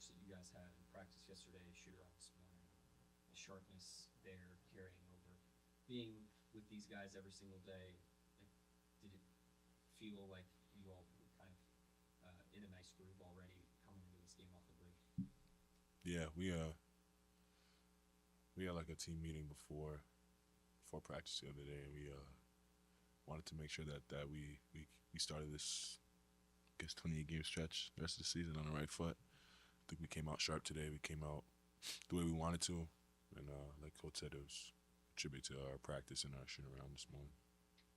approach that you guys had in practice yesterday, shoot around this morning, the sharpness there carrying over, being with these guys every single day, like, did it feel like you all were kind of in a nice groove already coming into this game off the break? Yeah, we had like a team meeting before practice the other day, and we wanted to make sure that we started this, I guess, 28-game stretch the rest of the season on the right foot. I think we came out sharp today. We came out the way we wanted to, and like Coach said, it was a tribute to our practice and our shoot around this morning.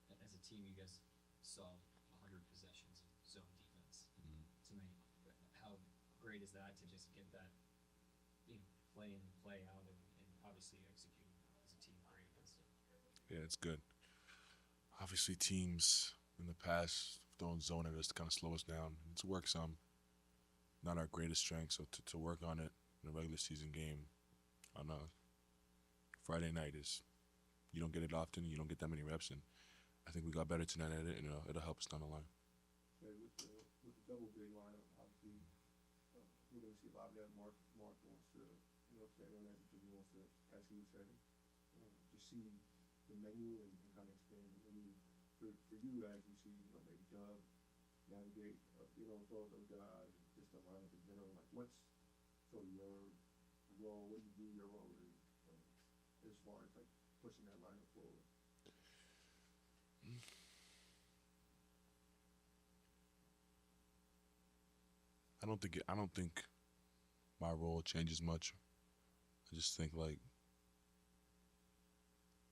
And as a team, you guys saw 100 possessions of zone defense tonight. How great is that to just get that, play in and play out, and obviously execute as a team great against it? Yeah, it's good. Obviously, teams in the past have thrown zone at us to kind of slow us down. It's worked some. Not our greatest strength, so to work on it in a regular season game on a Friday night is, you don't get it often, you don't get that many reps, and I think we got better tonight at it, and it'll help us down the line. Okay, with the double big lineup, obviously, we're going to see a lot of that. Mark wants to, play on that because he wants to, as he was saying, just see the menu and kind of expand the menu for you as you see, maybe Dub navigate, throw those guys, just the lineup in general. Like, what's sort of your role? What do you do your role is, as far as like pushing that lineup forward? I don't think my role changes much. I just think, like,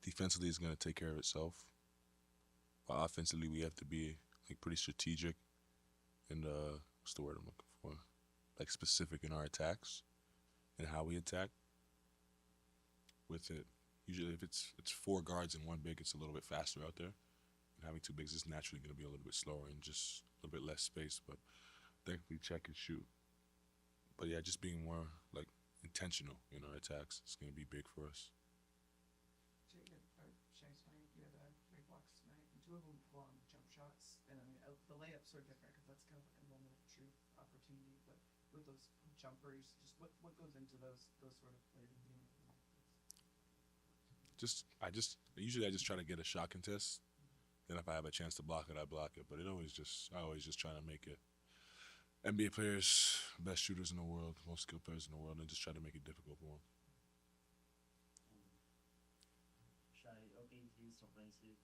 defensively it's gonna take care of itself. But offensively, we have to be like pretty strategic and what's the word I'm looking for? Like, specific in our attacks and how we attack. With it, usually if it's four guards and one big, it's a little bit faster out there. And having two bigs is naturally going to be a little bit slower and just a little bit less space. But thankfully, check and shoot. But yeah, just being more like intentional in our attacks is going to be big for us. Shai, you had 3 blocks tonight, and 2 of them were on jump shots. And I mean, the layups are different because that's kind of like a moment of truth opportunity. But with those jumpers, just what goes into those sort of plays? I just try to get a shot contest. Then if I have a chance to block it, I block it. But I always just try to make it. NBA players, best shooters in the world, most skilled players in the world, and just try to make it difficult for them. Shai, OKC's offensive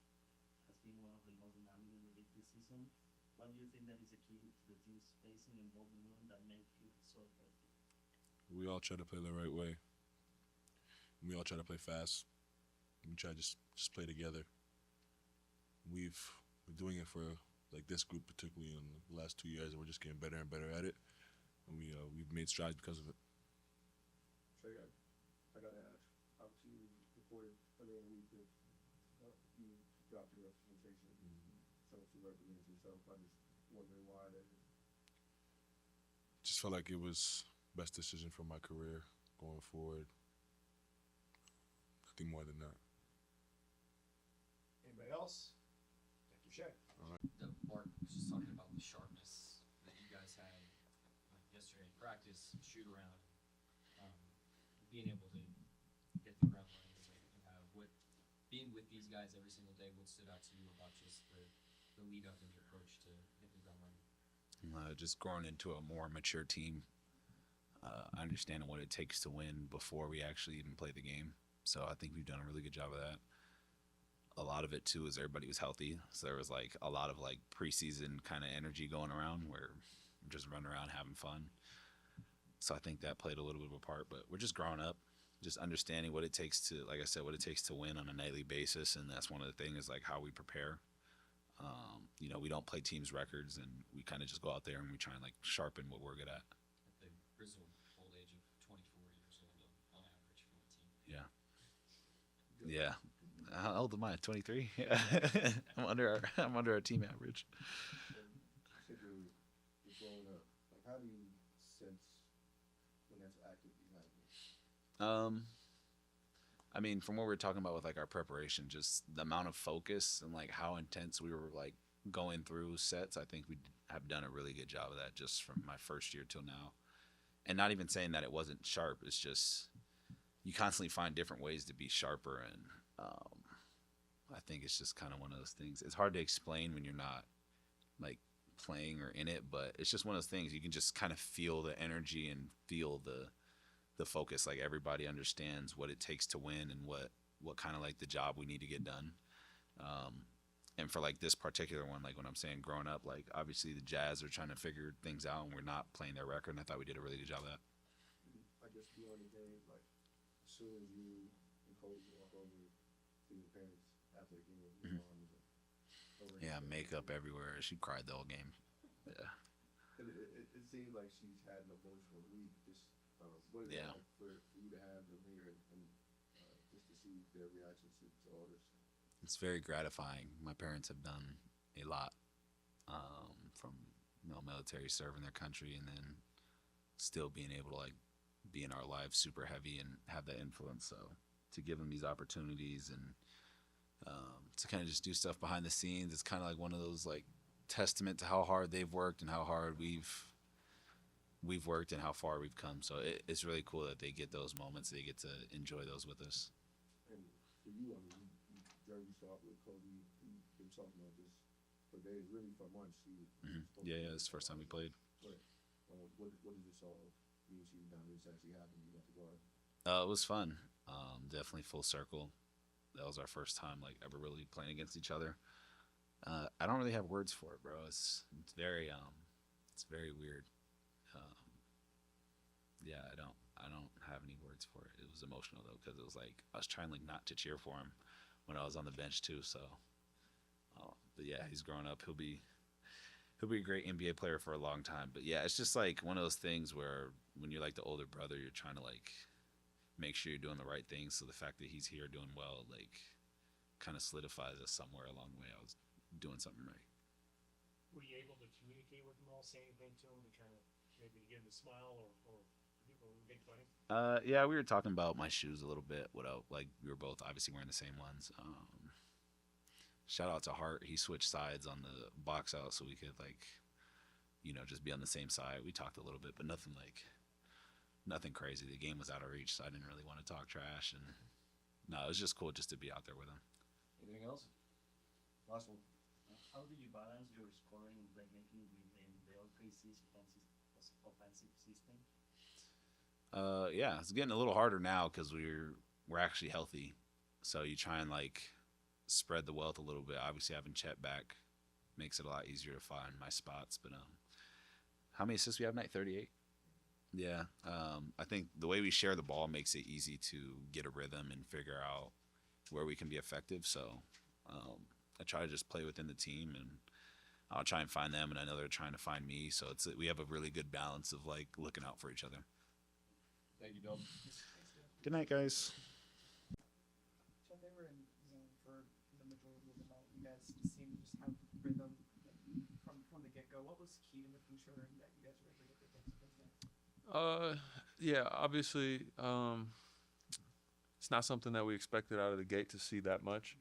has been one of the most dynamic in the league this season. What do you think that is the key to the team's spacing and ball movement that make you so effective? We all try to play the right way. We all try to play fast. We try to just play together. We're doing it for like this group particularly in the last 2 years, and we're just getting better and better at it. And we've made strides because of it. Shai, I gotta ask. Obviously, you reported earlier in the week that you dropped your representation. So to represent yourself, I'm just wondering why that is. Just felt like it was best decision for my career going forward. Nothing more than that. Anybody else? Thank you, Shai. Mark was just talking about the sharpness that you guys had yesterday in practice, shoot around, being able to get the ground running as you have. Being with these guys every single day, what stood out to you about just the lead up and the approach to hitting the ground running? Just growing into a more mature team, understanding what it takes to win before we actually even play the game. So I think we've done a really good job of that. A lot of it too is everybody was healthy, so there was like a lot of like preseason kind of energy going around where we're just running around having fun. So I think that played a little bit of a part, but we're just growing up, just understanding what it takes to, like I said, what it takes to win on a nightly basis, and that's one of the things is like how we prepare. We don't play teams records, and we kind of just go out there and we try and like sharpen what we're good at. At the grizzled old age of 24 years old on average for the team. Yeah. Yeah. How old am I? 23. I'm under our team average. You're growing up. Like, how do you sense when that's active behind you? I mean, from what we were talking about with like our preparation, just the amount of focus and like how intense we were like going through sets, I think we have done a really good job of that just from my first year till now. and not even saying that it wasn't sharp. It's just you constantly find different ways to be sharper, and I think it's just kind of one of those things. It's hard to explain when you're not like playing or in it, but it's just one of those things. You can just kind of feel the energy and feel the focus. Like everybody understands what it takes to win and what kind of like the job we need to get done. And for like this particular one, like when I'm saying growing up, like obviously the Jazz are trying to figure things out and we're not playing their record, and I thought we did a really good job of that. I guess beyond the game, like as soon as you and coach walk over to your parents after the game, your mom was like, Yeah, makeup everywhere. She cried the whole game. Yeah. It seems like she's had an emotional week. Just what is it like for you to have them here and just to see their reactions to all this? It's very gratifying. My parents have done a lot, from military, serving their country, and then still being able to like be in our lives super heavy and have that influence. So to give them these opportunities and to kind of just do stuff behind the scenes, it's kind of like one of those like testament to how hard they've worked and how hard we've worked and how far we've come. So it's really cool that they get those moments. They get to enjoy those with us. And for you, I mean, you saw it with Kobe. You've been talking about this for days, really for months. Yeah, it's the first time we played. What did this all mean to you now that it's actually happened? You got to guard. It was fun. Definitely full circle. That was our first time like ever really playing against each other. I don't really have words for it, bro. It's very weird. Yeah, I don't have any words for it. It was emotional though, because it was like I was trying like not to cheer for him when I was on the bench too. So, but yeah, he's grown up. He'll be a great NBA player for a long time. But yeah, it's just like one of those things where when you're like the older brother, you're trying to like make sure you're doing the right things. So the fact that he's here doing well, like, kind of solidifies us somewhere along the way. I was doing something right. Were you able to communicate with them all, say anything to them to kind of maybe get them to smile or big funny? Yeah, we were talking about my shoes a little bit. Like we were both obviously wearing the same ones. Shout out to Hart. He switched sides on the box out so we could like, just be on the same side. We talked a little bit, but nothing crazy. The game was out of reach, so I didn't really want to talk trash. And no, it was just cool just to be out there with him. Anything else? Last one. How do you balance your scoring and playmaking within the OKC's offensive system? Yeah, it's getting a little harder now because we're actually healthy. So you try and like spread the wealth a little bit. Obviously, having Chet back makes it a lot easier to find my spots. But how many assists we have tonight? 38. Yeah, I think the way we share the ball makes it easy to get a rhythm and figure out where we can be effective. So I try to just play within the team, and I'll try and find them, and I know they're trying to find me. So we have a really good balance of like looking out for each other. Thank you, Bill. Good night, guys. So they were in zone for the majority of the night. You guys seemed to just have rhythm from the get-go. What was key to making sure that you guys were able to get the things? Yeah, obviously, it's not something that we expected out of the gate to see that much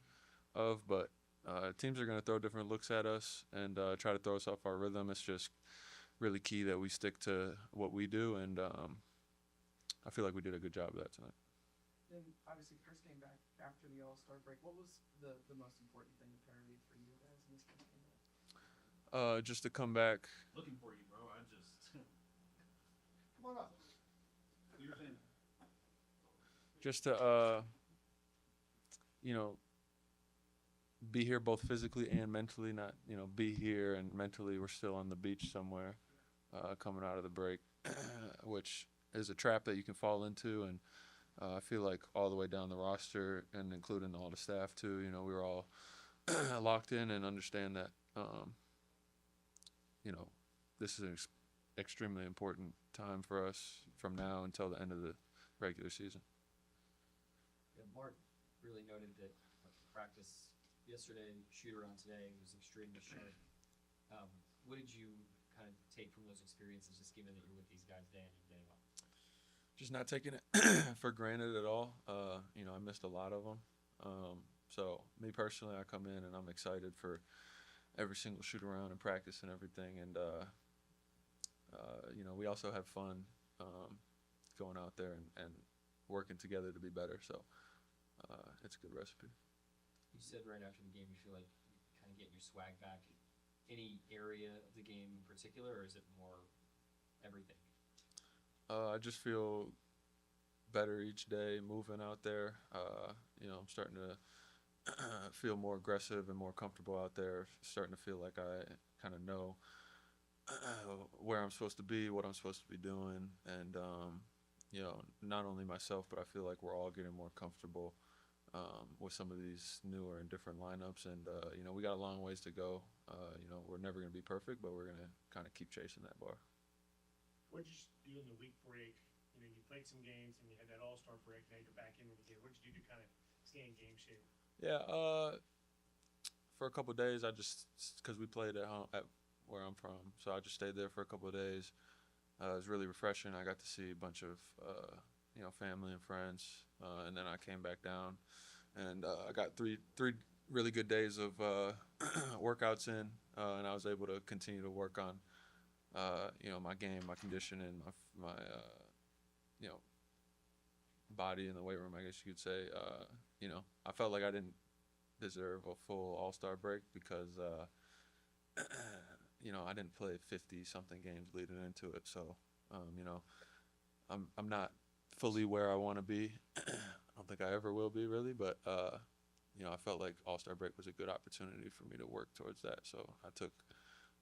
of, but teams are going to throw different looks at us and try to throw us off our rhythm. It's just really key that we stick to what we do, and I feel like we did a good job of that tonight. Then obviously first game back after the All-Star break, what was the most important thing apparently for you guys in this game? Just to come back. Looking for you, bro. I just Come on up. you're saying. Just to be here both physically and mentally. Not be here and mentally we're still on the beach somewhere, coming out of the break, which is a trap that you can fall into. And I feel like all the way down the roster and including all the staff too, we were all locked in and understand that this is an extremely important time for us from now until the end of the regular season. Yeah, Mark really noted that practice yesterday, shoot around today was extremely sharp. What did you kind of take from those experiences, just given that you're with these guys day in and day out? Just not taking it for granted at all. I missed a lot of them. So me personally, I come in and I'm excited for every single shoot around and practice and everything. And we also have fun going out there and working together to be better. So it's a good recipe. You said right after the game you feel like you're kind of getting your swag back. Any area of the game in particular, or is it more everything? I just feel better each day moving out there. I'm starting to feel more aggressive and more comfortable out there. Starting to feel like I kind of know where I'm supposed to be, what I'm supposed to be doing, and not only myself, but I feel like we're all getting more comfortable with some of these newer and different lineups. And we got a long ways to go. We're never going to be perfect, but we're going to kind of keep chasing that bar. What did you do in the week break? You played some games and you had that All-Star break. Now you're back in it again. What did you do to kind of stay in game shape? Yeah, for a couple of days, because we played at home at where I'm from, so I just stayed there for a couple of days. It was really refreshing. I got to see a bunch of family and friends, and then I came back down, and I got three really good days of workouts in, and I was able to continue to work on my game, my conditioning, my body in the weight room, I guess you could say. I felt like I didn't deserve a full All-Star break because I didn't play 50-something games leading into it. So, I'm not fully where I want to be. I don't think I ever will be, really. But, I felt like All-Star break was a good opportunity for me to work towards that. So I took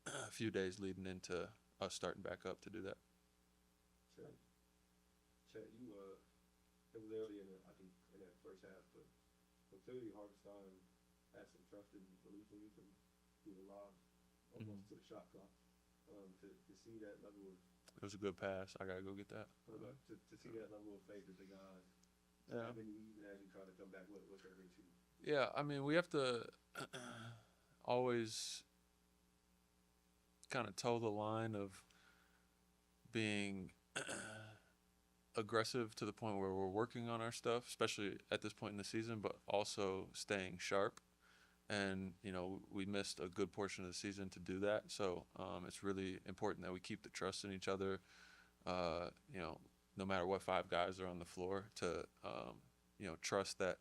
a few days leading into us starting back up to do that. Chet, you it was early in that first half, but clearly Harvestine had some trust in belief in you from the live almost to the shot clock. To see that level of It was a good pass. I gotta go get that. to see that level of faith that the guys even as you try to come back, what's that mean to you? Yeah, I mean, we have to always kind of toe the line of being aggressive to the point where we're working on our stuff, especially at this point in the season, but also staying sharp. And, we missed a good portion of the season to do that. So it's really important that we keep the trust in each other, no matter what five guys are on the floor, to, trust that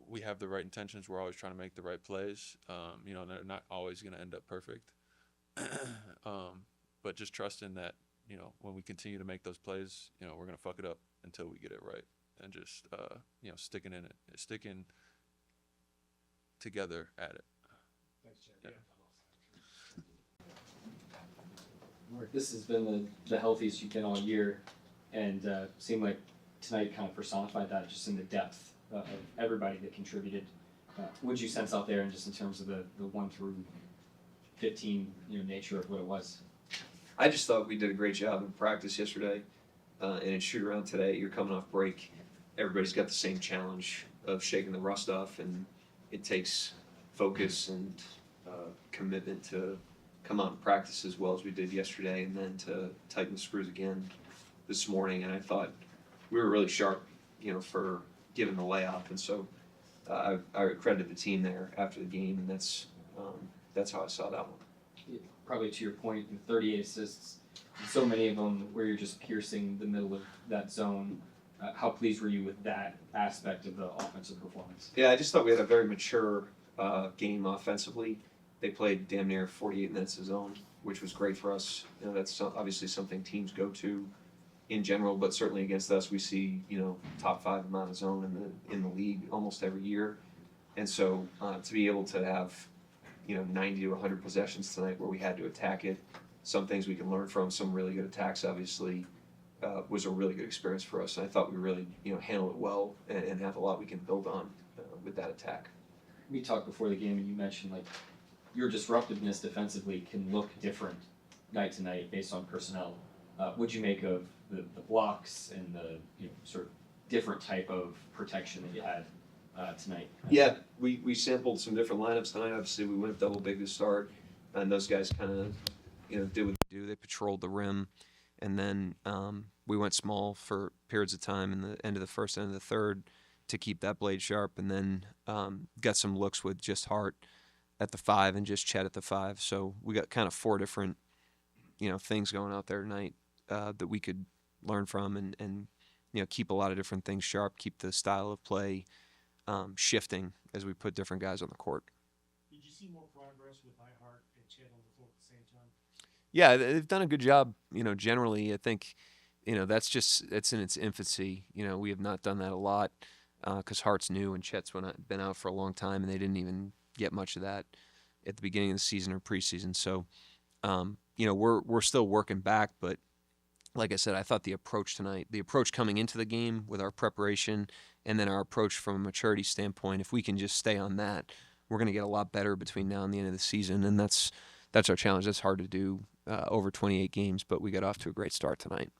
we have the right intentions. We're always trying to make the right plays. They're not always going to end up perfect. But just trusting that, when we continue to make those plays, we're going to fuck it up until we get it right. And just, sticking in it, sticking together at it. Thanks, Chad. Yeah. Mark, this has been the healthiest you've been all year, and seemed like tonight kind of personified that just in the depth of everybody that contributed. What'd you sense out there, and just in terms of the 1 through 15 nature of what it was? I just thought we did a great job in practice yesterday, and in shoot around today. You're coming off break. Everybody's got the same challenge of shaking the rust off, and it takes focus and commitment to come out and practice as well as we did yesterday, and then to tighten the screws again this morning. And I thought we were really sharp, for giving the layup. And so I credited the team there after the game, and that's how I saw that one. Probably to your point, 38 assists, so many of them where you're just piercing the middle of that zone. How pleased were you with that aspect of the offensive performance? Yeah, I just thought we had a very mature game offensively. They played damn near 48 minutes of zone, which was great for us. That's obviously something teams go to in general, but certainly against us, we see top 5 amount of zone in the league almost every year. And so to be able to have 90 to 100 possessions tonight where we had to attack it, some things we can learn from, some really good attacks obviously, was a really good experience for us. And I thought we really handled it well and have a lot we can build on with that attack. We talked before the game, and you mentioned your disruptiveness defensively can look different night to night based on personnel. What'd you make of the blocks and the sort of different type of protection that you had tonight? Yeah, we sampled some different lineups tonight. Obviously, we went double big to start, and those guys kind of did what they do. They patrolled the rim, and then we went small for periods of time in the end of the first, end of the third, to keep that blade sharp, and then got some looks with just Hart at the 5 and just Chet at the 5. So we got kind of 4 different things going out there tonight that we could learn from and keep a lot of different things sharp, keep the style of play shifting as we put different guys on the court. Did you see more progress with Ihart and Chet on the floor at the same time? Yeah, they've done a good job. Generally, I think, it's in its infancy. We have not done that a lot because Hart's new and Chet's been out for a long time, and they didn't even get much of that at the beginning of the season or preseason. So, we're still working back, but like I said, I thought the approach coming into the game with our preparation and then our approach from a maturity standpoint, if we can just stay on that, we're going to get a lot better between now and the end of the season, and that's our challenge. That's hard to do over 28 games, but we got off to a great start tonight.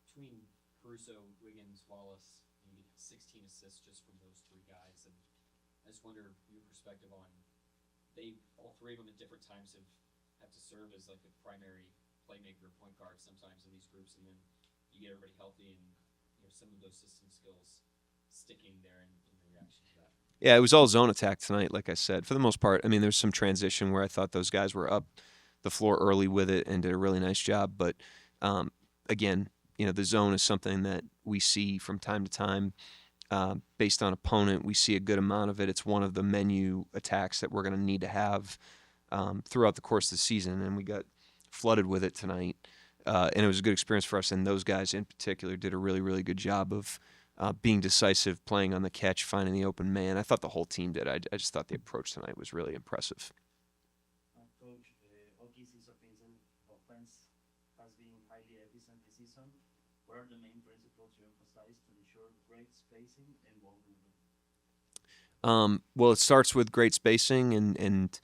Between Caruso, Wiggins, Wallace, maybe 16 assists just from those three guys, and I just wonder your perspective on all three of them at different times have to serve as like the primary playmaker, point guard sometimes in these groups, and then you get everybody healthy and some of those system skills sticking there in the reaction to that. Yeah, it was all zone attack tonight, like I said. For the most part, I mean, there's some transition where I thought those guys were up the floor early with it and did a really nice job. But, again, the zone is something that we see from time to time based on opponent. We see a good amount of it. It's one of the menu attacks that we're going to need to have throughout the course of the season, and we got flooded with it tonight. And it was a good experience for us, and those guys in particular did a really, really good job of being decisive, playing on the catch, finding the open man. I thought the whole team did. I just thought the approach tonight was really impressive. Coach, OKC's offense has been highly efficient this season. What are the main principles you emphasize to ensure great spacing and ball movement? Well, it starts with great spacing and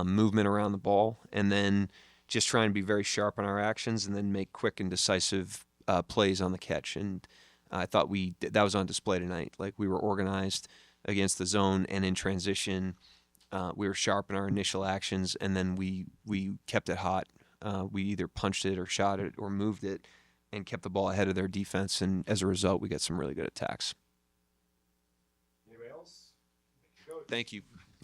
movement around the ball, and then just trying to be very sharp on our actions and then make quick and decisive plays on the catch. And I thought that was on display tonight. Like, we were organized against the zone and in transition. We were sharp in our initial actions, and then we kept it hot. We either punched it or shot it or moved it and kept the ball ahead of their defense. And as a result, we got some really good attacks. Anybody else? Thank you.